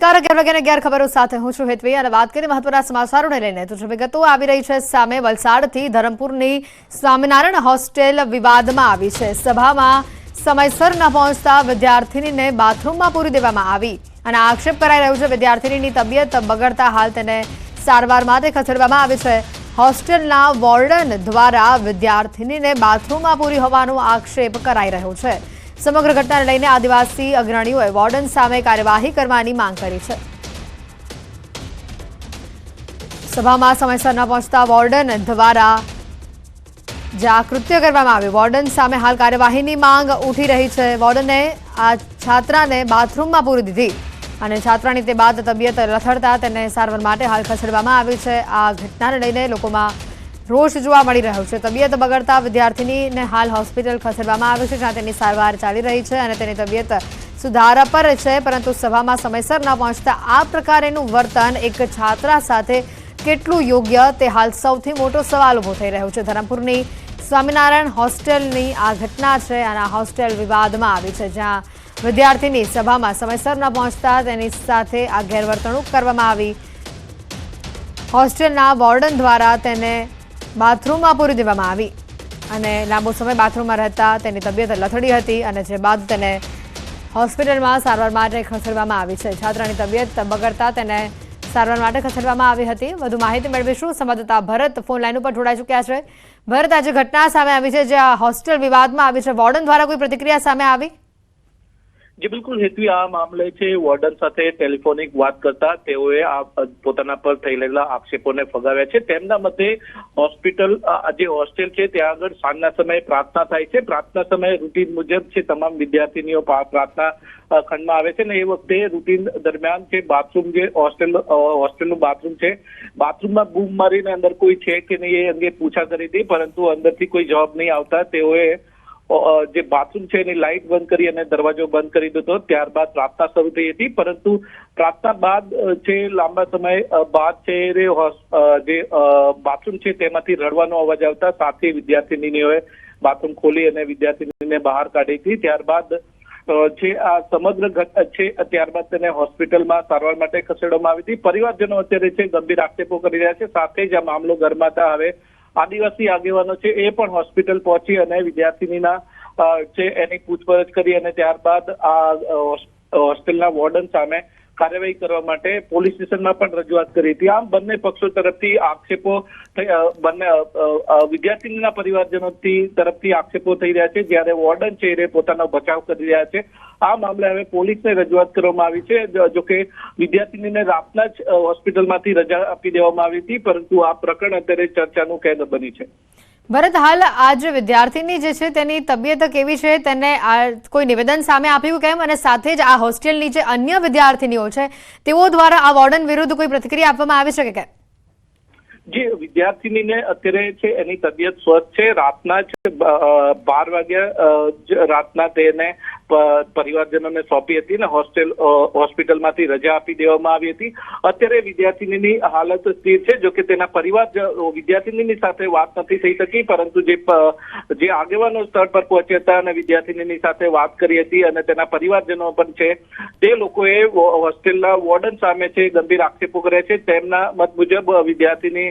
ખબરો સાથે હું છું હેતવી અને વાત કરીએ મહત્વના સમાચારોને લઈને તો વિગતો આવી રહી છે સામે વલસાડથી ધરમપુરની સ્વામિનારાયણ હોસ્ટેલ વિવાદમાં આવી છે। સભામાં સમયસર ન પહોંચતા વિદ્યાર્થીનીને બાથરૂમમાં પૂરી દેવામાં આવી અને આક્ષેપ કરાઈ રહ્યો છે। વિદ્યાર્થીનીની તબિયત બગડતા હાલ તેને સારવાર માટે ખસેડવામાં આવી છે। હોસ્ટેલના વોર્ડન દ્વારા વિદ્યાર્થીનીને બાથરૂમમાં પૂરી હોવાનો આક્ષેપ કરાઈ રહ્યો છે। સમગ્ર ઘટનાને લઈને આદિવાસી અગ્રણીઓએ વોર્ડન સામે કાર્યવાહી કરવાની માંગ કરી છે। સભામાં સમયસર ન પહોંચતા વોર્ડન દ્વારા જે આ કૃત્ય કરવામાં આવ્યું, વોર્ડન સામે હાલ કાર્યવાહીની માંગ ઉઠી રહી છે। વોર્ડને આ છાત્રાને બાથરૂમમાં પૂરી દીધી અને છાત્રાની તે બાદ તબિયત લથડતા તેને સારવાર માટે હાલ ખસેડવામાં આવી છે। આ ઘટનાને લઈને લોકોમાં રોષ જોવા મળી રહ્યો છે। તબિયત બગડતા વિદ્યાર્થીનીને હાલ હોસ્પિટલ ખસેડવામાં આવી છે, જ્યાં તેની સારવાર ચાલી રહી છે અને તેની તબિયત સુધારા પર છે। પરંતુ સભામાં સમયસર ન પહોંચતા આ પ્રકારનું વર્તન એક છાત્રા સાથે કેટલું યોગ્ય તે હાલ સૌથી મોટો સવાલ ઊભો થઈ રહ્યો છે। ધરમપુરની સ્વામિનારાયણ હોસ્ટેલની આ ઘટના છે અને આ હોસ્ટેલ વિવાદમાં આવી છે, જ્યાં વિદ્યાર્થીની સભામાં સમયસર ન પહોંચતા તેની સાથે આ ગેરવર્તણૂક કરવામાં આવી। હોસ્ટેલના વોર્ડન દ્વારા તેને બાથરૂમમાં પૂરી દેવામાં આવી અને લાંબો સમય બાથરૂમમાં રહેતા તેની તબિયત લથડી હતી અને જે બાદ તેને હોસ્પિટલમાં સારવાર માટે ખસેડવામાં આવી છે। છાત્રાની તબિયત બગડતા તેને સારવાર માટે ખસેડવામાં આવી હતી। વધુ માહિતી મેળવીશું। સંવાદદાતા ભરત ફોન લાઈન ઉપર જોડાઈ ચૂક્યા છે। ભરત, આજે ઘટના સામે આવી છે જે આ હોસ્ટેલ વિવાદમાં આવી છે, વોર્ડન દ્વારા કોઈ પ્રતિક્રિયા સામે આવી? જી બિલકુલ હેતવી, આ મામલે છે વોર્ડન સાથે ટેલિફોનિક વાત કરતા તેઓએ આ પોતાના પર થયેલા આક્ષેપોને ફગાવ્યા છે। તેમના મતે હોસ્પિટલ જે હોસ્ટેલ છે ત્યાં આગળ સાંજના સમયે પ્રાર્થના થાય છે। પ્રાર્થના સમયે રૂટીન મુજબ છે તમામ વિદ્યાર્થીનીઓ પ્રાર્થના ખંડમાં આવે છે ને એ વખતે રૂટીન દરમિયાન છે બાથરૂમ જે હોસ્ટેલનું બાથરૂમ છે, બાથરૂમમાં બૂમ મારીને અંદર કોઈ છે કે નહીં એ અંગે પૂછા કરી હતી, પરંતુ અંદરથી કોઈ જવાબ નહીં આવતા તેઓએ જે બાથરૂમ છે એની લાઇટ બંધ કરી અને દરવાજો બંધ કરી દીધો। ત્યારબાદ પ્રાર્થના શરૂ થઈ હતી, પરંતુ પ્રાર્થના બાદ છે લાંબા સમય બાદ છે જે બાથરૂમ છે તેમાંથી રડવાનો અવાજ આવતા સાથે વિદ્યાર્થીનીઓએ બાથરૂમ ખોલી અને વિદ્યાર્થીનીને બહાર કાઢી હતી। ત્યારબાદ જે આ સમગ્ર ઘટના છે ત્યારબાદ તેને હોસ્પિટલમાં સારવાર માટે ખસેડવામાં આવી હતી। પરિવારજનો અત્યારે છે ગંભીર આક્ષેપો કરી રહ્યા છે, સાથે જ આ મામલો ગરમાતા હવે આદિવાસી આગેવાનો છે એ પણ હોસ્પિટલ પહોંચી અને વિદ્યાર્થીનીના છે એની પૂછપરછ કરી અને ત્યારબાદ આ હોસ્ટેલના વોર્ડન સામે કાર્યવાહી કરવા માટે પોલીસ સ્ટેશનમાં પણ રજૂઆત કરી હતી। આમ બંને પક્ષો તરફથી આક્ષેપો બંને વિદ્યાર્થીનીના પરિવારજનો તરફથી આક્ષેપો થઈ રહ્યા છે, જ્યારે વોર્ડન છે એ પોતાનો બચાવ કરી રહ્યા છે। આ મામલે હવે પોલીસને રજૂઆત કરવામાં આવી છે। જોકે વિદ્યાર્થીનીને રાતના જ હોસ્પિટલમાંથી રજા આપી દેવામાં આવી હતી, પરંતુ આ પ્રકરણ અત્યારે ચર્ચાનું કેન્દ્ર બની છે। ભરત, હાલ આ જે વિદ્યાર્થીની જે છે તેની તબિયત કેવી છે, તેને કોઈ નિવેદન સામે આપ્યું કેમ, અને સાથે જ આ હોસ્ટેલની જે અન્ય વિદ્યાર્થીનીઓ છે તેઓ દ્વારા આ વોર્ડન વિરુદ્ધ કોઈ પ્રતિક્રિયા આપવામાં આવી છે કે કેમ? જે વિદ્યાર્થીનીને અત્યારે છે એની તબિયત સ્વસ્થ છે। રાતના જ 12 વાગ્યા રાતના તેને પરિવારજનોને સોંપી હતી અને હોસ્પિટલમાંથી રજા આપી દેવામાં આવી હતી। અત્યારે વિદ્યાર્થીનીની હાલત સ્થિર છે, જો કે તેના પરિવાર વિદ્યાર્થીનીની સાથે વાત નથી થઈ શકી, પરંતુ જે આગેવાનો સ્થળ પર પહોંચ્યા હતા અને વિદ્યાર્થીનીની સાથે વાત કરી હતી અને તેના પરિવારજનો પણ છે તે લોકોએ હોસ્ટેલના વોર્ડન સામે છે ગંભીર આક્ષેપો કર્યા છે। તેમના મત મુજબ વિદ્યાર્થીની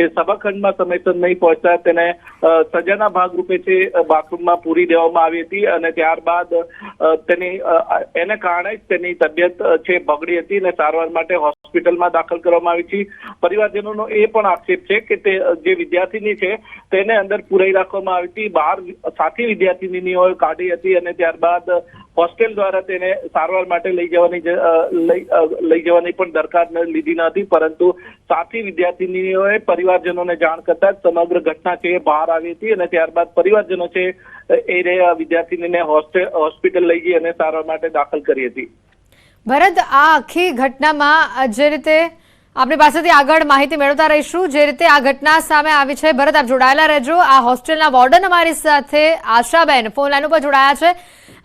સભાખંડમાં સમયસર નહીં પહોંચતા તેને સજાના ભાગરૂપે છે બાથરૂમમાં પૂરી દેવામાં આવી હતી અને ત્યારબાદ એને કારણે જ તેની તબિયત છે બગડી હતી અને સારવાર માટે હોસ્પિટલમાં દાખલ કરવામાં આવી છે। પરિવારજનોનો એ પણ આક્ષેપ છે કે તે જે વિદ્યાર્થીની છે તેને અંદર પુરાઈ રાખવામાં આવી હતી, બહાર સાથી વિદ્યાર્થીનીઓએ કાઢી હતી અને ત્યારબાદ હોસ્ટેલ દ્વારા તેને સારવાર માટે લઈ જવાની પણ દરકાર લીધી ન હતી, પરંતુ સાથી વિદ્યાર્થીનીઓએ પરિવારજનોને જાણ કરતા જ સમગ્ર ઘટના છે એ બહાર આવી હતી અને ત્યારબાદ પરિવારજનો છે એ વિદ્યાર્થીનીને હોસ્પિટલ લઈ ગઈ અને સારવાર માટે દાખલ કરી હતી। ભરત, આ આખી ઘટનામાં જે રીતે આપણી પાસેથી આગળ માહિતી મેળવતા રહીશું, જે રીતે આ ઘટના સામે આવી છે। ભરત, આપ જોડાયેલા રહેજો। આ હોસ્ટેલના વોર્ડન અમારી સાથે આશાબેન ફોન લાઈન ઉપર જોડાયા છે।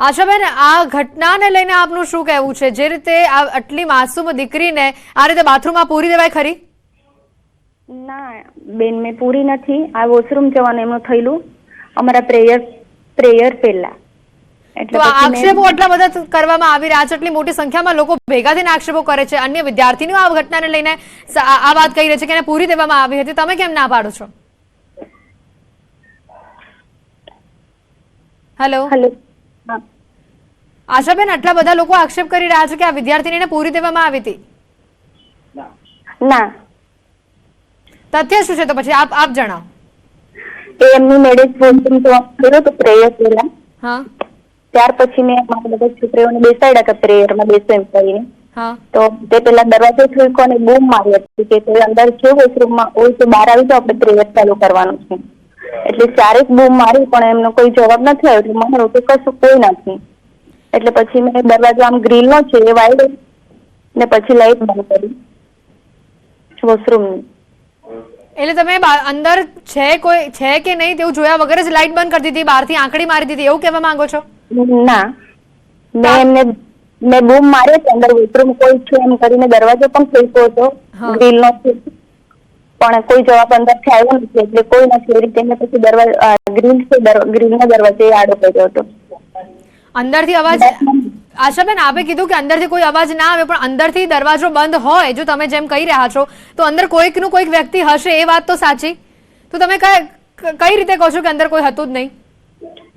આશાબેન, આ ઘટનાને લઈને આપનું શું કહેવું છે? જે રીતે આટલી માસૂમ દીકરીને આ રીતે બાથરૂમમાં પૂરી દેવાય ખરી? ના બેન, મેં પૂરી નથી। આ વોશરૂમ જવાનું એમનું થયેલું અમારા પ્રેયર પહેલા। એટલે તો આ પછી મેં- આક્ષેપો આટલા બધા કરવામાં આવી રહ્યા છે, એટલી મોટી સંખ્યામાં લોકો ભેગા થઈને આક્ષેપો કરે છે, અન્ય વિદ્યાર્થીઓ આ ઘટનાને લઈને આ વાત કહી રહી છે કે એને પૂરી દેવામાં આવી હતી, તમે કેમ ના પાડો છો? Hello hello. હા. આશાબેન, આટલા બધા લોકો આક્ષેપ કરી રહ્યા છે કે આ વિદ્યાર્થીનીને પૂરી દેવામાં આવી હતી, ના, તથ્ય શું છે? તો પછી આપ જણાવો. એ એમની મેરેજ વોશરૂમ તો કર્યો તો પ્રેયર પહેલા. હા ત્યાર પછી મેં મારા બધા છોકરીઓને બેસાડ્યા કે પ્રેયરમાં બેસો એમ કરીને. હા તો તે પેલા દરવાજો ઠોક્યો અને બૂમ મારી હતી કે કોઈ અંદર છે વોશરૂમમાં હોય તો બહાર આવી તો આપણે પ્રેયર ચાલુ કરવાનું છે. એટલે ચારેક બૂમ મારી પણ એમનો કોઈ જવાબ નથી આવ્યો. એટલે મને કે કશું કોઈ નથી. એટલે પછી મેં દરવાજો આમ ગ્રીલનો છે એ વાળ્યો ને પછી લાઈટ બંધ કરી વોશરૂમની. એટલે તમે અંદર છે કોઈ છે કે નહીં તેવું જોયા વગર જ લાઈટ બંધ કરી દીધી, બહારથી આંકડી મારી દીધી, એવું કહેવા માંગો છો? ના, મેં બૂમ મારી હતી અંદર વોશરૂમ કોઈ છે એમ કરીને દરવાજો પણ ખોલ્યો હતો હા. ગ્રીલનો છે પણ કોઈ જવાબ અંદરથી આવ્યો નથી. એટલે કોઈ નથી. એ રીતે મેં પછી ગ્રીલનો દરવાજો આડો કર્યો હતો. અંદરથી અવાજ, આશાબેન આપે કીધું કે અંદરથી કોઈ અવાજ ના આવે, પણ અંદરથી દરવાજો બંધ હોય, જો તમે જેમ કહી રહ્યા છો, તો અંદર કોઈકનું કોઈક વ્યક્તિ હશે, એ વાત તો સાચી. તો તમે કઈ રીતે કહો છો કે અંદર કોઈ હતું જ નહીં?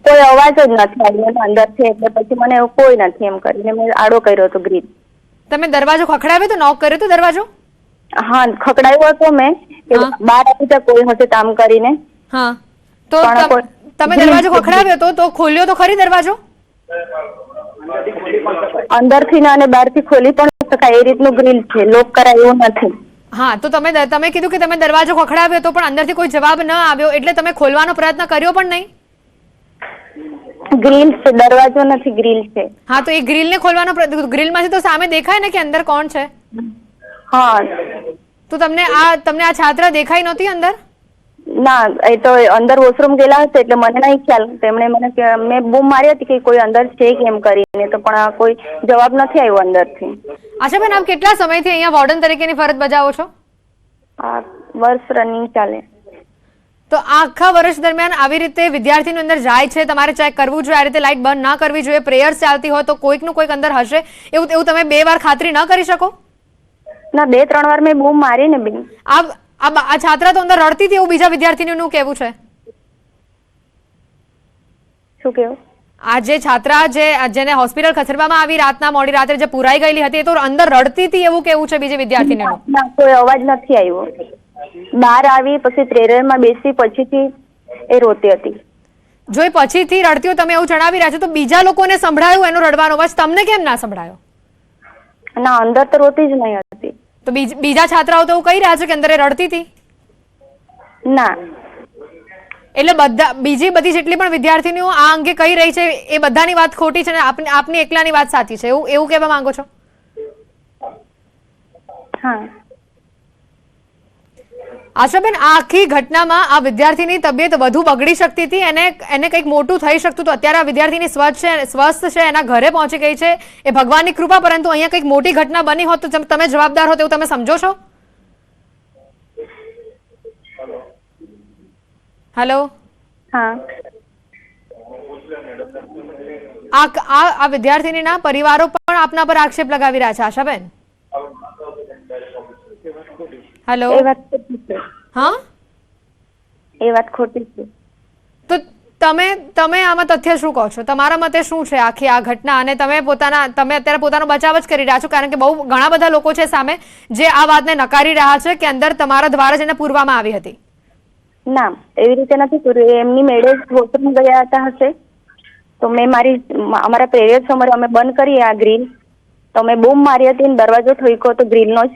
કોઈ અવાજ જ નથી આવ્યો અંદરથી. એટલે પછી મને એવું કોઈ નથી એમ કરીને મેં આડો કર્યો હતો ગ્રીલ. તમે દરવાજો ખખડાવ્યો તો, નોક કર્યો તો દરવાજો? હા, ખખડાવ્યો હતો મેં કે હા. બહાર આવી તો કોઈ હશે કામ કરીને. હા, તો પણ કોઈ- તમે દરવાજો ખખડાવ્યો તો ખોલ્યો તો ખરી દરવાજો? અંદરથી ને અને બહારથી ખોલી પણ શકાય એ રીતનું ગ્રીલ છે, લોક કરાય એવું નથી. હા, તો તમે કીધું કે તમે દરવાજો ખખડાવ્યો તો પણ અંદરથી કોઈ જવાબ ન આવ્યો, એટલે તમે ખોલવાનો પ્રયત્ન કર્યો પણ નહીં? ગ્રીલ છે, દરવાજો નથી, ગ્રીલ છે. હા, તો એ ગ્રીલને ખોલવાનો ગ્રીલમાંથી તો સામે દેખાય ને કે અંદર કોણ છે. હા. તો તમને આ છાત્રા દેખાઈ નહોતી અંદર? ના, એ તો અંદર વોશરૂમ ગયેલા હશે એટલે મને નહીં ખ્યાલ. તેમણે મને મેં બૂમ મારી હતી કે કોઈ અંદર છે કેમ કરીને, તો પણ આ કોઈ જવાબ નથી આવ્યો અંદરથી. આશાબેન, આપ કેટલા સમયથી અહીંયા વોર્ડન તરીકેની ફરજ બજાવો છો? આ વર્ષ રનિંગ ચાલે. તો આખા વર્ષ દરમિયાન આવી રીતે વિદ્યાર્થીનું અંદર જાય છે, તમારે ચેક કરવું જોઈએ, આ રીતે લાઇટ બંધ ના કરવી જોઈએ, પ્રેયર્સ ચાલતી હોય તો કોઈકનું કોઈક અંદર હશે, એવું તમે 2 વાર ખાતરી ન કરી શકો? ના, 2-3 વાર મેં બૂમ મારી ને બેન. આ છાત્રા તો અંદર રડતી હતી એવું બીજા વિદ્યાર્થીનું કહેવું છે. શું કેવું? આ જે છાત્રા જેને હોસ્પિટલ ખસેડવામાં આવી રાતના મોડી રાત્રે જે પુરાઈ ગયેલી હતી, એ તો અંદર રડતી હતી એવું કેવું છે બીજી વિદ્યાર્થીનું. ના, કોઈ અવાજ નથી આવ્યો. બહાર આવી પછી પ્રેયરમાં બેસી પછીથી એ રોતી હતી. જો એ પછીથી રડતી હોય તમે એવું જણાવી રહ્યા છો, તો બીજા લોકોને સંભળાયું એનો રડવાનો અવાજ, તમને કેમ ના સંભળાયો? ના, અંદર તો રોતી જ નહીં હતી. તો બીજા છાત્રાઓ તો એવું કહી રહ્યા છે કે અંદર એ રડતી હતી? ના. એટલે બીજી બધી જેટલી પણ વિદ્યાર્થીનીઓ આ અંગે કહી રહી છે એ બધાની વાત ખોટી છે અને આપની એકલાની વાત સાચી છે, એવું કહેવા માંગો છો? હા. આશાબેન, આ આખી ઘટનામાં આ વિદ્યાર્થીની તબિયત વધુ બગડી શકતી હતી, એને કંઈક મોટું થઈ શકતું હતું. અત્યારે આ વિદ્યાર્થીની સ્વસ્થ છે, એના ઘરે પહોંચી ગઈ છે, એ ભગવાનની કૃપા. પરંતુ અહીંયા કંઈક મોટી ઘટના બની હોત તો તમે જવાબદાર હોત એવું તમે સમજો છો? હેલો. હા. આ વિદ્યાર્થીનીના પરિવારો પણ આપના પર આક્ષેપ લગાવી રહ્યા છે આશાબેન. હેલો. એ વાત ખોટી છે. હા, એ વાત ખોટી છે. તો તમે આમાં તથ્ય શું કહો છો? તમારા મતે શું છે આખી આ ઘટના? અને તમે અત્યારે પોતાનો બચાવ જ કરી રહ્યા છો, કારણ કે ઘણા બધા લોકો છે સામે જે આ વાતને નકારી રહ્યા છે કે અંદર તમારા દ્વારા જ એને પૂરવામાં આવી હતી. ના, એવી રીતે નથી કર્યું. એમની મેરેજ વોશરૂમ ગયા હતા હશે તો મેં અમારા પ્રેયર સમયે અમે બંધ કરી આ ગ્રીલ, તો મેં બૂમ મારી હતી ને દરવાજો ઠોક્યો તો ગ્રીલનો જ,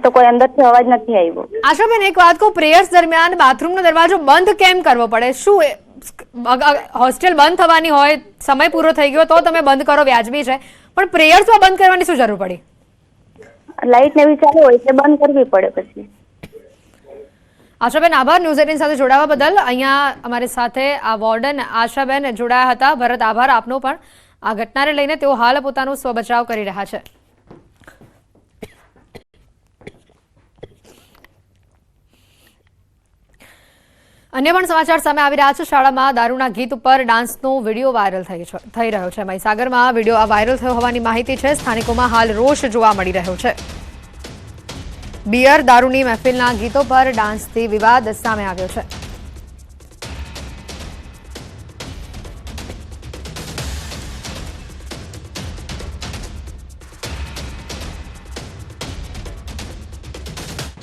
તો કોઈ અંદરથી અવાજ નથી આવ્યો. આશાબેન, એક વાત કહું, પ્રેયર્સ દરમિયાન બાથરૂમનો દરવાજો બંધ કેમ કરવો પડે? શું હોસ્ટેલ બંધ થવાની હોય, સમય પૂરો થઈ ગયો તો તમે બંધ કરો, વ્યાજબી છે, પણ પ્રેયર્સમાં બંધ કરવાની શું જરૂર પડી? લાઈટ ને એવી ચાલુ હોય એટલે બંધ કરવી પડે પછી. આશાબેન, આભાર ન્યૂઝ 18 સાથે જોડાવા બદલ. અહીંયા અમારી સાથે આ વોર્ડન આશાબેન જોડાયા હતા. ભરત, આભાર આપનો પણ. આ ઘટનાને લઈને તેઓ હાલ પોતાનો સ્વબચાવ કરી રહ્યા છે. અન્ય પણ સમાચાર સામે આવી રહ્યા છે। શાળામાં દારૂના ગીત ઉપર ડાન્સનો વિડીયો વાયરલ થઈ રહ્યો છે। મહીસાગરમાં વિડીયો વાયરલ થયો હોવાની માહિતી છે। સ્થાનિકોમાં હાલ રોષ જોવા મળી રહ્યો છે। બિયર દારૂની મહેફિલના ગીતો પર ડાન્સથી વિવાદ સામે આવ્યો છે।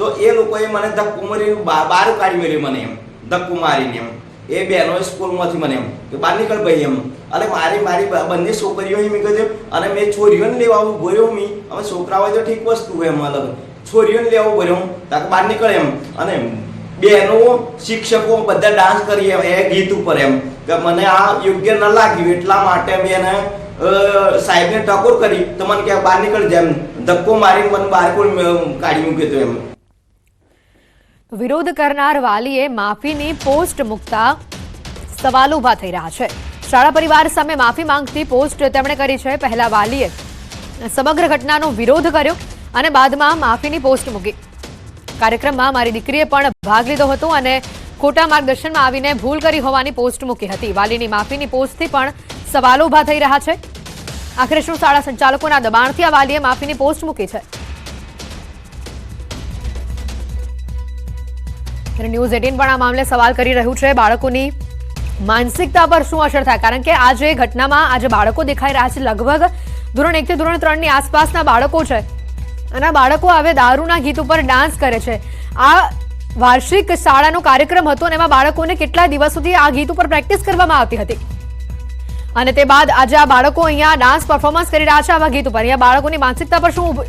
તો એ લોકોએ મને ધક્કો મારી બહાર કાઢી મેળ્યો, મને એમ ધક્કો મારીને એમ એ બહેનો સ્કૂલમાંથી મને એમ કે બહાર નીકળ ભાઈ એમ, અને મારી બંને છોકરીઓ મેં કીધું, અને મેં છોરીઓને લેવા આવું ભર્યો મી, અમે છોકરા હોય તો ઠીક વસ્તુ એમ, અલગ છોરીઓને લેવા ભર્યો તાકે બહાર નીકળે એમ, અને બહેનો શિક્ષકો બધા ડાન્સ કરી એ ગીત ઉપર એમ કે મને આ યોગ્ય ન લાગ્યું, એટલા માટે મેં એને સાહેબને ટકોર કરી તો મને કે બહાર નીકળી જાય એમ, ધક્કો મારી મને બહાર કાઢી મૂક્યો હતો એમ। વિરોધ કરનાર વાલીએ માફીની પોસ્ટ મૂકતા સવાલો ઊભા થઈ રહ્યા છે। શાળા પરિવાર સામે માફી માંગતી પોસ્ટ તેમણે કરી છે। પહેલા વાલીએ સમગ્ર ઘટનાનો વિરોધ કર્યો અને બાદમાં માફીની પોસ્ટ મૂકી। કાર્યક્રમમાં મારી દીકરીએ પણ ભાગ લીધો હતો અને ખોટા માર્ગદર્શનમાં આવીને ભૂલ કરી હોવાની પોસ્ટ મૂકી હતી। વાલીની માફીની પોસ્ટથી પણ સવાલો ઊભા થઈ રહ્યા છે। આખરે શું શાળા સંચાલકોના દબાણથી આ વાલીએ માફીની પોસ્ટ મૂકી છે? ન્યૂઝ 18 પણ આ મામલે સવાલ કરી રહ્યું છે। બાળકોની માનસિકતા પર શું અસર થાય? કારણ કે આ જે ઘટનામાં આજે બાળકો દેખાઈ રહ્યા છે, લગભગ ધોરણ 1 થી ધોરણ 3 ની આસપાસના બાળકો છે, અને આ બાળકો હવે દારૂના ગીત ઉપર ડાન્સ કરે છે। આ વાર્ષિક શાળાનો કાર્યક્રમ હતો અને એમાં બાળકોને કેટલા દિવસોથી આ ગીત ઉપર પ્રેક્ટિસ કરવામાં આવતી હતી, અને તે બાદ આજે આ બાળકો અહીંયા ડાન્સ પરફોર્મન્સ કરી રહ્યા છે આવા ગીત ઉપર। અહીંયા બાળકોની માનસિકતા પર શું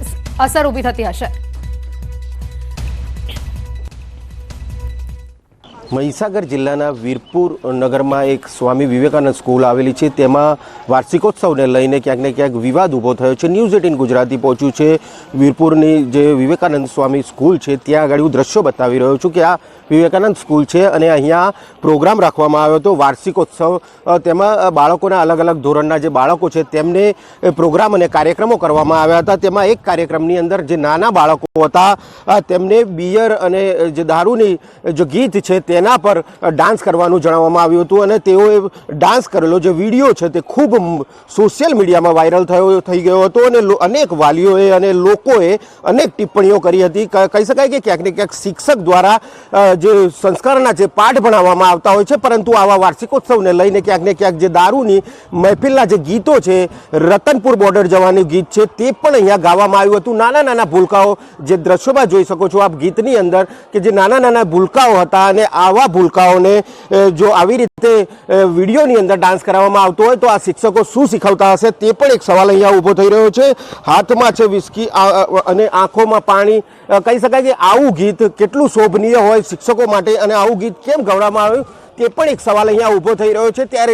અસર ઊભી થતી હશે? મહીસાગર જિલ્લાના વીરપુર નગરમાં એક સ્વામી વિવેકાનંદ સ્કૂલ આવેલી છે, તેમાં વાર્ષિકોત્સવને લઈને ક્યાંક ને ક્યાંક વિવાદ ઊભો થયો છે। ન્યૂઝ 18 ગુજરાતી પહોંચ્યું છે વીરપુરની જે વિવેકાનંદ સ્વામી સ્કૂલ છે ત્યાં આગળ હું દ્રશ્યો બતાવી રહ્યો છું કે આ વિવેકાનંદ સ્કૂલ છે અને અહીંયા પ્રોગ્રામ રાખવામાં આવ્યો હતો વાર્ષિકોત્સવ। તેમાં બાળકોના અલગ અલગ ધોરણના જે બાળકો છે તેમને પ્રોગ્રામ અને કાર્યક્રમો કરવામાં આવ્યા હતા। તેમાં એક કાર્યક્રમની અંદર જે નાના બાળકો હતા તેમને બિયર અને જે દારૂની જે ગીત છે તેના પર ડાન્સ કરવાનું જણાવવામાં આવ્યું હતું, અને તેઓએ ડાન્સ કરેલો જે વિડીયો છે તે ખૂબ સોશિયલ મીડિયામાં વાયરલ થઈ ગયો હતો, અને અનેક વાલીઓએ અને લોકોએ અનેક ટિપ્પણીઓ કરી હતી। કહી શકાય કે ક્યાંક ને ક્યાંક શિક્ષક દ્વારા જે સંસ્કારના જે પાઠ ભણાવવામાં આવતા હોય છે, પરંતુ આવા વાર્ષિકોત્સવને લઈને ક્યાંક ને ક્યાંક જે દારૂની મહેફિલના જે ગીતો છે, રતનપુર બોર્ડર જવાનું ગીત છે તે પણ અહીંયા ગાવામાં આવ્યું હતું। નાના નાના ભૂલકાઓ જે દ્રશ્યોમાં જોઈ શકો છો આપ ગીતની અંદર કે જે નાના નાના ભૂલકાઓ હતા, અને આવા ભૂલકાઓને જો આવી રીતે વિડીયોની અંદર ડાન્સ કરાવવામાં આવતો હોય તો આ શિક્ષકો શું શીખવતા હશે તે પણ એક સવાલ અહીંયા ઊભો થઈ રહ્યો છે। હાથમાં છે વિસ્કી અને આંખોમાં પાણી, કહી શકાય કે આવું ગીત કેટલું શોભનીય હોય શિક્ષકો માટે, અને આવું ગીત કેમ ગવડાવવામાં આવ્યું તે પણ એક સવાલ અહીંયા ઊભો થઈ રહ્યો છે। ત્યારે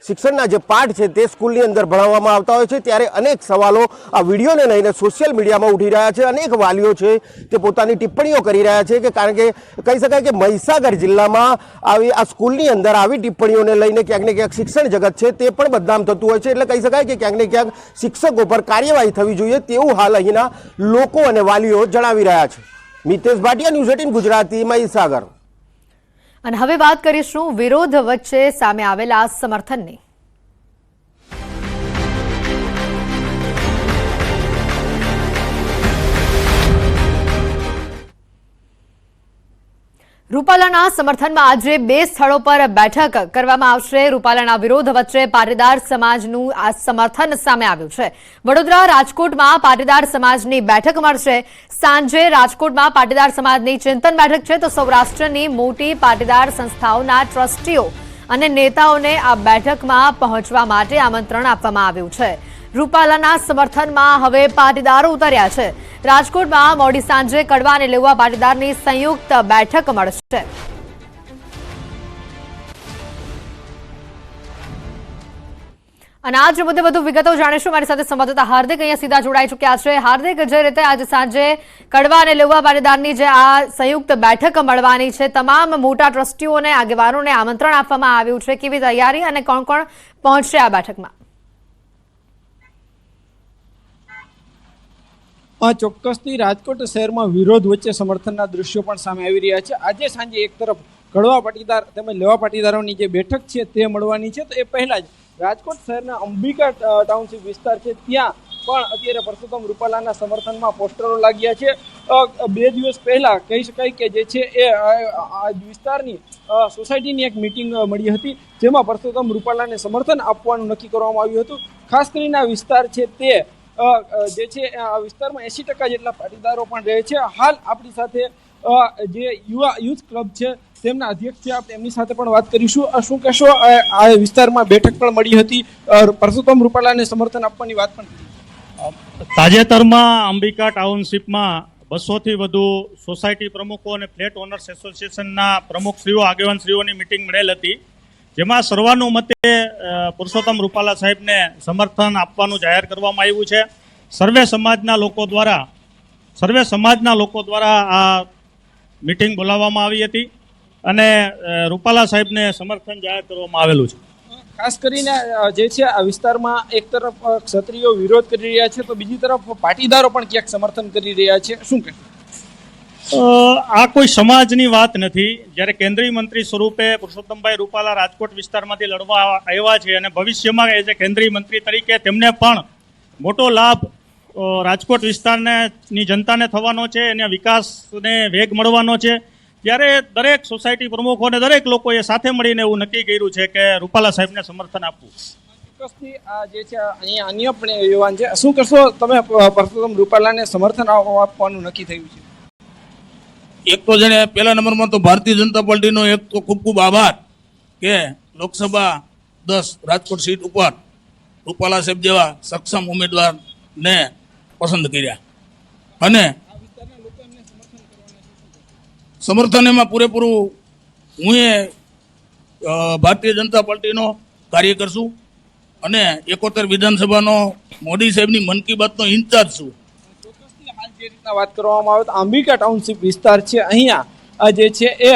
શિક્ષણના જે પાઠ છે તે સ્કૂલની અંદર ભણાવવામાં આવતા હોય છે, ત્યારે અનેક સવાલો આ વિડીયોને લઈને સોશિયલ મીડિયામાં ઉઠી રહ્યા છે। અનેક વાલીઓ છે તે પોતાની ટિપ્પણીઓ કરી રહ્યા છે કે કારણ કે કહી શકાય કે મહીસાગર જિલ્લામાં આવી આ સ્કૂલની અંદર આવી ટિપ્પણીઓને લઈને ક્યાંક ને ક્યાંક શિક્ષણ જગત છે તે પણ બદનામ થતું હોય છે। એટલે કહી શકાય કે ક્યાંક ને ક્યાંક શિક્ષકો પર કાર્યવાહી થવી જોઈએ તેવું હાલ અહીંના લોકો અને વાલીઓ જણાવી રહ્યા છે। મિતેશ ભાટિયા, ન્યૂઝ 18 ગુજરાતી, મહીસાગર। અને હવે વાત કરીશું વિરોધ વચ્ચે સામે આવેલા સમર્થનની। રૂપાલાના સમર્થનમાં આજે 2 સ્થળો પર બેઠક કરવામાં આવશે। રૂપાલાના વિરોધ વચ્ચે પાટીદાર સમાજનું આ સમર્થન સામે આવ્યું છે। વડોદરા, રાજકોટમાં પાટીદાર સમાજની બેઠક મળશે। સાંજે રાજકોટમાં પાટીદાર સમાજની ચિંતન બેઠક છે, તો સૌરાષ્ટ્રની મોટી પાટીદાર સંસ્થાઓના ટ્રસ્ટીઓ અને નેતાઓને આ બેઠકમાં પહોંચવા માટે આમંત્રણ આપવામાં આવ્યું છે। રૂપાલાના સમર્થનમાં હવે પાટીદારો ઉતર્યા છે। રાજકોટમાં મોડી સાંજે કડવા અને લેવા પાટીદારની સંયુક્ત બેઠક મળશે। અને આજ મુદ્દે વધુ વિગતો જાણીશું। મારી સાથે સંવાદદાતા હાર્દિક અહીંયા સીધા જોડાઈ ચૂક્યા છે। હાર્દિક, જે રીતે આજે સાંજે કડવા અને લેવા પાટીદારની જે આ સંયુક્ત બેઠક મળવાની છે, તમામ મોટા ટ્રસ્ટીઓ અને આગેવાનોને આમંત્રણ આપવામાં આવ્યું છે, કેવી તૈયારી અને કોણ કોણ પહોંચશે આ બેઠકમાં? ચોક્કસથી રાજકોટ શહેરમાં વિરોધ વચ્ચે સમર્થનના દ્રશ્યો પણ સામે આવી રહ્યા છે। આજે સાંજે એક તરફ કડવા પાટીદાર તેમજ લેવા પાટીદારોની જે બેઠક છે તે મળવાની છે. તો એ પહેલા જ રાજકોટ શહેરના અંબિકા ટાઉનશીપ વિસ્તાર છે ત્યાં પણ અત્યારે પરસોત્તમ રૂપાલાના સમર્થનમાં પોસ્ટરો લાગ્યા છે. 2 દિવસ પહેલા કહી શકાય કે જે છે એ આ વિસ્તારની સોસાયટીની એક મિટિંગ મળી હતી જેમાં પરસોત્તમ રૂપાલાને સમર્થન આપવાનું નક્કી કરવામાં આવ્યું હતું. ખાસ કરીને આ વિસ્તાર છે તે જે છે આ વિસ્તારમાં 80% જેટલા પાટીદારો પણ રહે છે. હાલ આપણી સાથે જે યુથ ક્લબ છે તેમના અધ્યક્ષ છે, આપણે એમની સાથે પણ વાત કરીશું. શું કહેશો, આ વિસ્તારમાં બેઠક પણ મળી હતી, પરસોત્તમ રૂપાલાને સમર્થન આપવાની વાત પણ કરી. તાજેતરમાં અંબિકા ટાઉનશીપમાં 200થી વધુ સોસાયટી પ્રમુખો અને ફ્લેટ ઓનર્સ એસોસિએશનના પ્રમુખશ્રીઓ આગેવાનશ્રીઓની મિટિંગ મળેલ હતી, જેમાં સર્વાનુમતે પુરુષોત્તમ રૂપાલા સાહેબને સમર્થન આપવાનું જાહેર કરવામાં આવ્યું છે. સર્વે સમાજના લોકો દ્વારા આ મિટિંગ બોલાવવામાં આવી હતી અને રૂપાલા સાહેબને સમર્થન જાહેર કરવામાં આવેલું છે. ખાસ કરીને જે છે આ વિસ્તારમાં એક તરફ ક્ષત્રિયો વિરોધ કરી રહ્યા છે તો બીજી તરફ પાટીદારો પણ ક્યાંક સમર્થન કરી રહ્યા છે. શું કહે? આ કોઈ સમાજની વાત નથી. જ્યારે કેન્દ્રીય મંત્રી સ્વરૂપે પુરુષોત્તમભાઈ રૂપાલા રાજકોટ વિસ્તારમાંથી લડવા આવ્યા છે અને ભવિષ્યમાં એઝ એ કેન્દ્રીય મંત્રી તરીકે તેમને પણ મોટો લાભ રાજકોટ વિસ્તારની જનતાને થવાનો છે અને વિકાસને વેગ મળવાનો છે. ત્યારે દરેક સોસાયટી પ્રમુખો અને દરેક લોકોએ સાથે મળીને એવું નક્કી કર્યું છે કે રૂપાલા સાહેબને સમર્થન આપવું. ચોક્કસથી આ જે છે અહીંયા અન્ય પણ યુવાન છે. શું કરશો તમે પરસોત્તમ રૂપાલાને સમર્થન આપવાનું નક્કી થયું છે? એક તો જેને પહેલા નંબરમાં તો ભારતીય જનતા પાર્ટીનો એક તો ખૂબ ખૂબ આભાર કે લોકસભા 10 રાજકોટ સીટ ઉપર રૂપાલા સાહેબ જેવા સક્ષમ ઉમેદવારને પસંદ કર્યા અને સમર્થન એમાં પૂરેપૂરું હું ભારતીય જનતા પાર્ટીનો કાર્યકર છું અને 71 વિધાનસભાનો મોદી સાહેબની મન કી બાતનો ઇન્ચાર્જ છું. હાલ જે રીતના વાત કરવામાં આવે તો અંબિકા ટાઉનશીપ વિસ્તાર છે, અહીંયા જે છે એ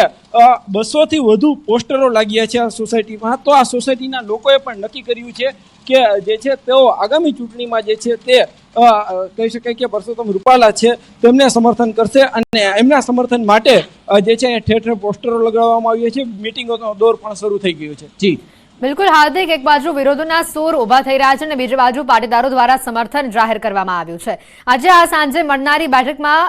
200થી વધુ પોસ્ટરો લાગ્યા છે આ સોસાયટીમાં. તો આ સોસાયટીના લોકોએ પણ નક્કી કર્યું છે કે જે છે તેઓ આગામી ચૂંટણીમાં જે છે તે કહી શકાય કે પરસોત્તમ રૂપાલા છે તેમને સમર્થન કરશે અને એમના સમર્થન માટે જે છે ઠેર ઠેર પોસ્ટરો લગાવવામાં આવ્યા છે. મિટિંગોનો દોર પણ શરૂ થઈ ગયો છે. જી બિલકુલ હાર્દિક, એક બાજુ વિરોધના સૂર ઉભા થઈ રહ્યા છે અને બીજી બાજુ પાટીદારો દ્વારા સમર્થન જાહેર કરવામાં આવ્યું છે. આજે આ સાંજે મળનારી બેઠકમાં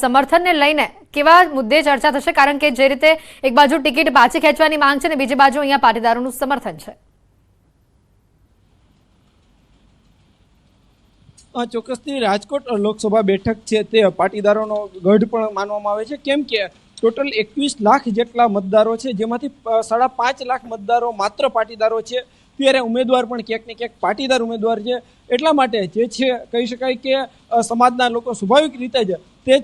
સમર્થનને લઈને કેવા મુદ્દે ચર્ચા થશે? કારણ કે જે રીતે એક બાજુ ટિકિટ પાછી ખેંચવાની માંગ છે અને બીજી બાજુ અહીંયા પાટીદારોનું સમર્થન છે. ચોક્કસથી રાજકોટ લોકસભા બેઠક છે તે પાટીદારોનો ગઢ પણ માનવામાં આવે છે, કેમ કે ટોટલ 21 લાખ જેટલા મતદારો છે જેમાંથી 5.5 લાખ મતદારો માત્ર પાટીદારો છે. ત્યારે ઉમેદવાર પણ ક્યાંક ને ક્યાંક પાટીદાર ઉમેદવાર છે. એટલા માટે જે છે કહી શકાય કે સમાજના લોકો સ્વાભાવિક રીતે જ તે જ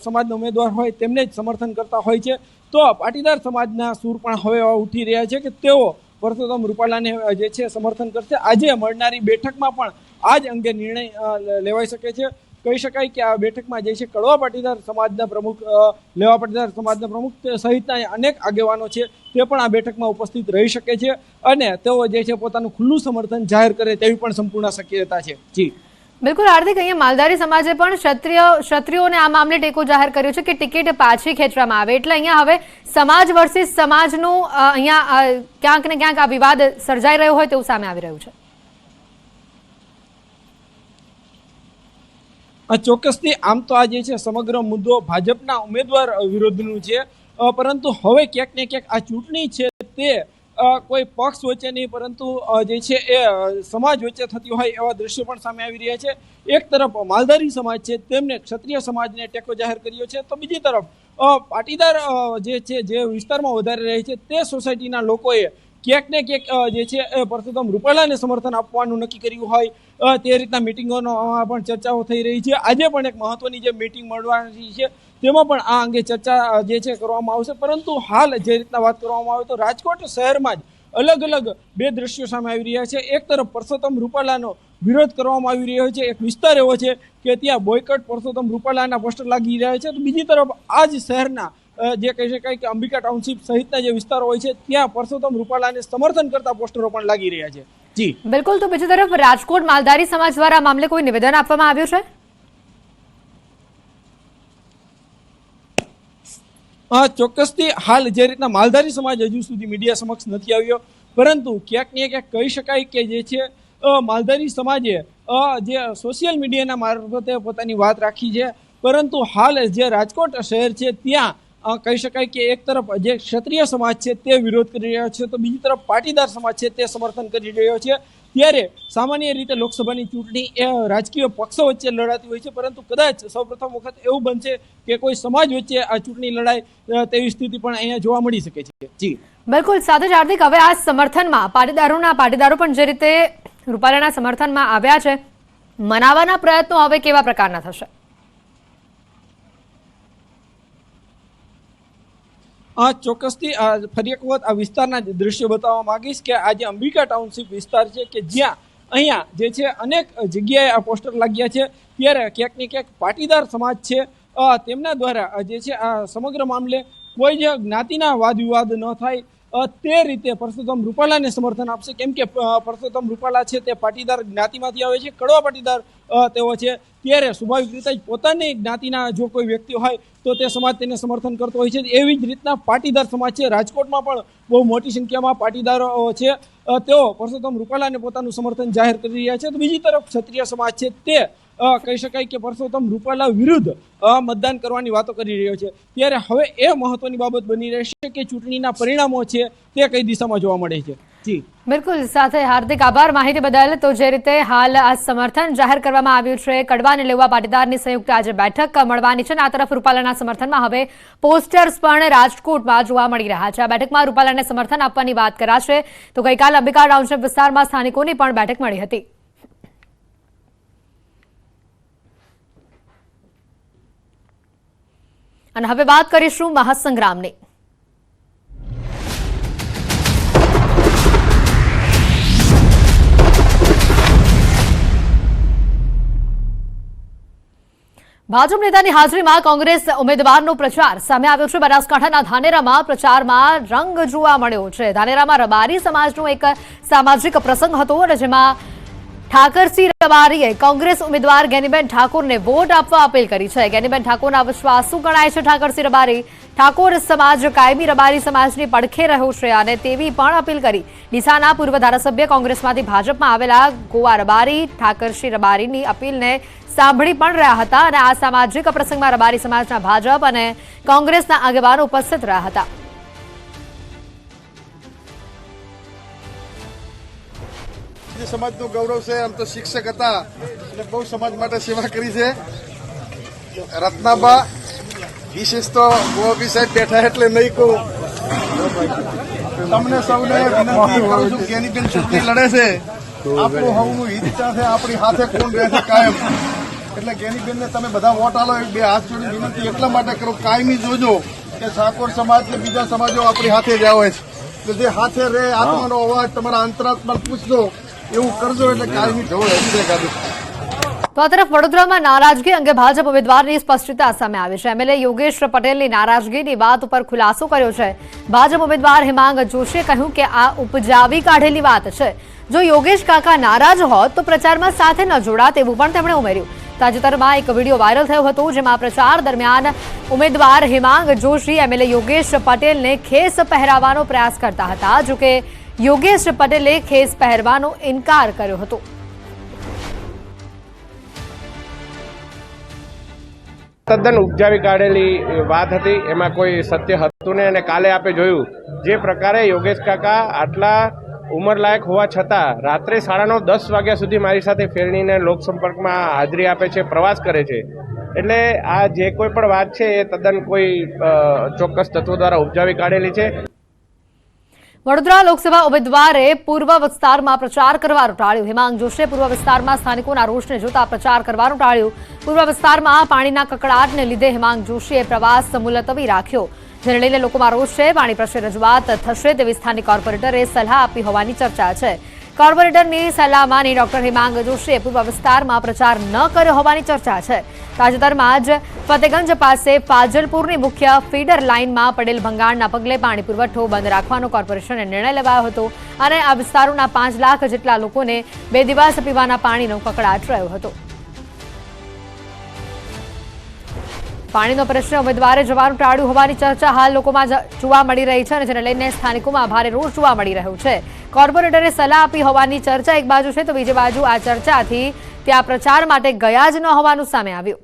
સમાજના ઉમેદવાર હોય તેમને જ સમર્થન કરતા હોય છે. તો પાટીદાર સમાજના સૂર પણ હવે ઉઠી રહ્યા છે કે તેઓ પરસોત્તમ રૂપાલાને જે છે સમર્થન કરશે. આજે મળનારી બેઠકમાં પણ આ જ અંગે નિર્ણય લેવાઈ શકે છે. કહી શકાય કે આ બેઠકમાં જે છે કડવા પાટીદાર સમાજના પ્રમુખ, લેવા પાટીદાર સમાજના પ્રમુખ સહિતના અનેક આગેવાનો છે તે પણ આ બેઠકમાં ઉપસ્થિત રહી શકે છે અને તેઓ જે છે પોતાનું ખુલ્લું સમર્થન જાહેર કરે તેવી પણ સંપૂર્ણ શક્યતા છે. જી બિલકુલ હાર્દિક, અહીંયા માલધારી સમાજે પણ ક્ષત્રિયોને આ મામલે ટેકો જાહેર કર્યો છે કે ટિકિટ પાછી ખેંચવામાં આવે. એટલે અહીંયા હવે સમાજ વર્સિસ સમાજનું અહીંયા ક્યાંક ને ક્યાંક આ વિવાદ સર્જાઈ રહ્યો હોય તેવું સામે આવી રહ્યું છે. ચોક્કસથી આમ તો આ જે છે સમગ્ર મુદ્દો ભાજપના ઉમેદવાર વિરોધનું છે, પરંતુ હવે ક્યાંક ને ક્યાંક આ ચૂંટણી છે તે કોઈ પક્ષ વચ્ચે નહીં પરંતુ જે છે એ સમાજ વચ્ચે થતી હોય એવા દ્રશ્યો પણ સામે આવી રહ્યા છે. એક તરફ માલધારી સમાજ છે તેમને ક્ષત્રિય સમાજને ટેકો જાહેર કર્યો છે, તો બીજી તરફ પાટીદાર જે છે જે વિસ્તારમાં વધારે રહે છે તે સોસાયટીના લોકોએ ક્યાંક ને ક્યાંક જે છે પરસોત્તમ રૂપાલાને સમર્થન આપવાનું નક્કી કર્યું હોય તે રીતના મિટિંગોનો પણ ચર્ચાઓ થઈ રહી છે. આજે પણ એક મહત્વની જે મિટિંગ મળવાની છે તેમાં પણ આ અંગે ચર્ચા જે છે કરવામાં આવશે. પરંતુ હાલ જે રીતના વાત કરવામાં આવે તો રાજકોટ શહેરમાં જ અલગ અલગ બે દ્રશ્યો સામે આવી રહ્યા છે. એક તરફ પરસોત્તમ રૂપાલાનો વિરોધ કરવામાં આવી રહ્યો છે, એક વિસ્તાર એવો છે કે ત્યાં બોયકટ પરસોત્તમ રૂપાલાના પોસ્ટર લાગી રહ્યા છે, તો બીજી તરફ આ જ શહેરના જે કહી શકાય કે અંબિકા ટાઉનશીપ સહિતના જે વિસ્તારો હોય છે ત્યાં પરસોત્તમ રૂપાલાને સમર્થન કરતા પોસ્ટરો પણ લાગી રહ્યા છે. જી બિલકુલ, તો બીજી તરફ રાજકોટ માલધારી સમાજ દ્વારા આ મામલે કોઈ નિવેદન આપવામાં આવ્યું છે? ચોક્કસથી હાલ જે રીતના માલધારી સમાજ હજુ સુધી મીડિયા સમક્ષ નથી આવ્યો, પરંતુ ક્યાંક ને ક્યાંક કહી શકાય કે જે છે માલધારી સમાજે જે સોશિયલ મીડિયાના મારફતે પોતાની વાત રાખી છે, પરંતુ હાલ જે રાજકોટ શહેર છે ત્યાં કહી શકાય કે એક તરફ જે ક્ષત્રિય સમાજ છે તે વિરોધ કરી રહ્યો છે, તો બીજી તરફ પાટીદાર સમાજ છે તે સમર્થન કરી રહ્યો છે. ત્યારે સામાન્ય રીતે લોકસભાની ચૂંટણી એ રાજકીય પક્ષો વચ્ચે લડાતી હોય છે, પરંતુ કદાચ સૌપ્રથમ વખત એવું બનશે કે કોઈ સમાજ વચ્ચે આ ચૂંટણી લડાય તેવી સ્થિતિ પણ અહીંયા જોવા મળી શકે છે. જી બિલકુલ. સાથે જ હાર્દિક, હવે આ સમર્થનમાં પાટીદારો પણ જે રીતે રૂપાલાના સમર્થનમાં આવ્યા છે, મનાવવાના પ્રયત્નો હવે કેવા પ્રકારના થશે? ચોક્કસથી ફરી એક વખત આ વિસ્તારના દ્રશ્યો બતાવવા માંગીશ કે આ જે અંબિકા ટાઉનશીપ વિસ્તાર છે કે જ્યાં અહીંયા જે છે અનેક જગ્યાએ આ પોસ્ટર લાગ્યા છે, ત્યારે ક્યાંક ને ક્યાંક પાટીદાર સમાજ છે તેમના દ્વારા જે છે આ સમગ્ર મામલે કોઈ જ જ્ઞાતિના વાદ વિવાદ ન થાય તે રીતે પરસોત્તમ રૂપાલાને સમર્થન આપશે, કેમ કે પરસોત્તમ રૂપાલા છે તે પાટીદાર જ્ઞાતિમાંથી આવે છે, કડવા પાટીદાર તેઓ છે. ત્યારે સ્વાભાવિક રીતે જ પોતાની જ્ઞાતિના જો કોઈ વ્યક્તિ હોય તો તે સમાજ તેને સમર્થન કરતો હોય છે. એવી જ રીતના પાટીદાર સમાજ છે, રાજકોટમાં પણ બહુ મોટી સંખ્યામાં પાટીદારો છે, તેઓ પરસોત્તમ રૂપાલાને પોતાનું સમર્થન જાહેર કરી રહ્યા છે. તો બીજી તરફ ક્ષત્રિય સમાજ છે તે કહી શકાય કે પરસોત્તમ રૂપાલા વિરુદ્ધ મતદાન કરવાની વાતો કરી રહ્યો છે. ત્યારે હવે એ મહત્વની બાબત બની રહેશે કે ચૂંટણીના પરિણામો છે તે કઈ દિશામાં જોવા મળે છે. જી બિલકુલ. સાથે હાર્દિક આભાર માહિતી બદલ. તો જે રીતે હાલ આ સમર્થન જાહેર કરવામાં આવ્યું છે, કડવા અને લેવા પાટીદારની સંયુક્ત આજે બેઠક મળવાની છે, અને આ તરફ રૂપાલાના સમર્થનમાં હવે પોસ્ટર્સ પણ રાજકોટમાં જોવા મળી રહ્યા છે. આ બેઠકમાં રૂપાલાને સમર્થન આપવાની વાત કરાશે. તો ગઈકાલે અંબિકા ટાઉનશીપ વિસ્તારમાં સ્થાનિકોની પણ બેઠક મળી હતી. અને હવે વાત કરીશું મહાસંગ્રામની. ભાજપ નેતાની હાજરીમાં કોંગ્રેસ ઉમેદવારનો પ્રચાર સામે આવ્યો છે. બનાસકાંઠાના ધાનેરામાં પ્રચારમાં રંગ જોવા મળ્યો છે. ધાનેરામાં રબારી સમાજનો એક સામાજિક પ્રસંગ હતો, અને જેમાં ઠાકરસિંહ રબારીએ કોંગ્રેસ ઉમેદવાર ગેનીબેન ઠાકોરને વોટ આપવા અપીલ કરી છે. ગેનીબેન ઠાકોરના વિશ્વાસુ ગણાય છે ઠાકરસિંહ રબારી. ઠાકોર સમાજ કાયમી રબારી સમાજની પડખે રહ્યો છે અને તેવી પણ અપીલ કરી. ડીસાના પૂર્વ ધારાસભ્ય કોંગ્રેસમાંથી ભાજપમાં આવેલા ગોવા રબારી ઠાકરસિંહ રબારીની અપીલને સાંભળી પણ રહ્યા હતા, અને આ સામાજિક પ્રસંગમાં રબારી સમાજના ભાજપ અને કોંગ્રેસના આગેવાનો ઉપસ્થિત રહ્યા હતા. સમાજનું ગૌરવ છે. આમ તો શિક્ષક હતા અને બહુ સમાજ માટે સેવા કરી છે. રત્નાબા વિશેષ તો ગોપી સાહેબ બેઠા એટલે નહીં કહું. તમને સૌને વિનંતી કરું છું, ગેનીબેન ચૂંટણી લડે છે, આપણું હવનું હિત છે, આપણી હાથે કોણ રહે છે કાયમ. એટલે ગેનીબેનને તમે બધા વોટ આલો. બે હાથ જોડી વિનંતી એટલા માટે કરો, કાયમી જોજો કે ઠાકોર સમાજ કે બીજા સમાજો આપણી હાથે જ આવે છે. જે હાથે રહે, આત્માનો અવાજ તમારા અંતરાત્મા પૂછજો એવું કરજો, એટલે કાયમી ઢોળ હજી કાઢું. તો આ તરફ વડોદરામાં નારાજગી અંગે ભાજપ ઉમેદવારની સ્પષ્ટતા સામે આવી છે. એમએલએ યોગેશ પટેલની નારાજગીની વાત ઉપર ખુલાસો કર્યો છે. ભાજપ ઉમેદવાર હિમાંગ જોશીએ કહ્યું કે આ ઉપજાવી કાઢેલી વાત છે. જો યોગેશ કાકા નારાજ હોત તો પ્રચારમાં સાથે ન જોડાત, એવું પણ તેમણે ઉમેર્યું. તાજેતરમાં એક વિડીયો વાયરલ થયો હતો, જેમાં પ્રચાર દરમિયાન ઉમેદવાર હિમાંગ જોશી એમએલએ યોગેશ પટેલને ખેસ પહેરાવવાનો પ્રયાસ કરતા હતા. જોકે યોગેશ પટેલે ખેસ પહેરવાનો ઇનકાર કર્યો હતો. તદ્દન ઉપજાવી કાઢેલી વાત હતી, એમાં કોઈ સત્ય હતું નહીં. અને કાલે આપણે જોયું જે પ્રકારે યોગેશ કાકા આટલા ઉંમરલાયક હોવા છતાં રાત્રે 9:30-10 વાગ્યા સુધી મારી સાથે ફેરણીને લોકસંપર્કમાં હાજરી આપે છે, પ્રવાસ કરે છે. એટલે આ જે કોઈ પણ વાત છે એ તદ્દન કોઈ ચોક્કસ તત્વો દ્વારા ઉપજાવી કાઢેલી છે. વડોદરા લોકસભા ઉમેદવારે પૂર્વ વિસ્તારમાં પ્રચાર કરવાનું ટાળ્યું. હિમાંગ જોશીએ પૂર્વ વિસ્તારમાં સ્થાનિકોના રોષને જોતા પ્રચાર કરવાનું ટાળ્યું. પૂર્વ વિસ્તારમાં પાણીના કકળાટને લીધે હિમાંગ જોશીએ પ્રવાસ મુલતવી રાખ્યો, જેને લઈને લોકોમાં રોષ છે. પાણી પ્રશ્ને રજૂઆત થશે તેવી સ્થાનિક કોર્પોરેટરે સલાહ આપી હોવાની ચર્ચા છે. કોર્પોરેટરની સલાહ માની ડોક્ટર હિમાંગ જોશીએ પૂર્વ વિસ્તારમાં પ્રચાર ન કર્યો હોવાની ચર્ચા છે. તાજેતરમાં જ ફતેગંજ પાસે ફાજલપુરની મુખ્ય ફીડર લાઇનમાં પડેલ ભંગાણના પગલે પાણી પુરવઠો બંધ રાખવાનો કોર્પોરેશને નિર્ણય લેવાયો હતો, અને આ વિસ્તારોના 5 લાખ જેટલા લોકોને 2 દિવસ પીવાના પાણીનો કકળાટ રહ્યો હતો. પાણીનો પ્રશ્ન ઉમેદવારે જવાનું ટાળ્યું હોવાની ચર્ચા હાલ લોકોમાં જોવા મળી રહી છે અને જેને લઈને સ્થાનિકોમાં ભારે રોષ જોવા મળી રહ્યો છે. કોર્પોરેટરે સલાહ આપી હોવાની ચર્ચા એક બાજુ છે તો બીજી બાજુ આ ચર્ચાથી ત્યાં પ્રચાર માટે ગયા જ ન હોવાનું સામે આવ્યું.